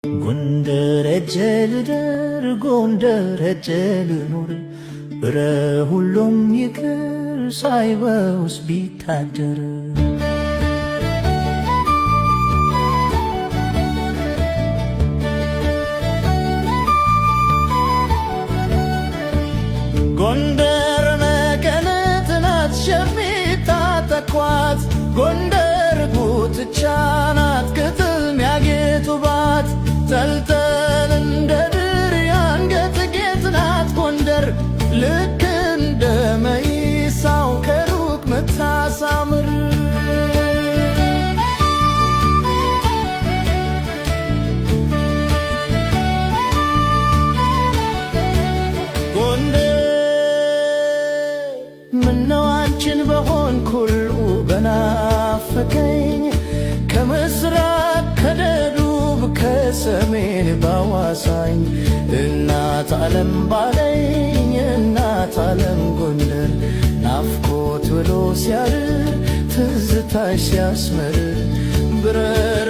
ጎንደር ሄጄ ልደር ጎንደር ሄጄ ልኑር ሁሉም ይቅር ሳይበውስ ቢታደር ጎንደር መቀነት ናት ሸሚት ታጠቋት ጎንደር ጉትቻ ናት ቅጥል ሚያጌጡባት ተልተል እንደ ድር የአንገት ጌጥ ናት ጎንደር ልክ እንደ መይሳው ከሩቅ ምታሳምር ምነው አንቺን በሆንኩ ሁሉ በናፈቀኝ ከምስራቅ ከደቡብ ከሰሜን ባዋሳኝ እናት ዓለም ባለኝ እናት ዓለም ጎንደር ናፍቆት ብሎ ሲያድር ትዝታሽ ሲያስመርር ብረር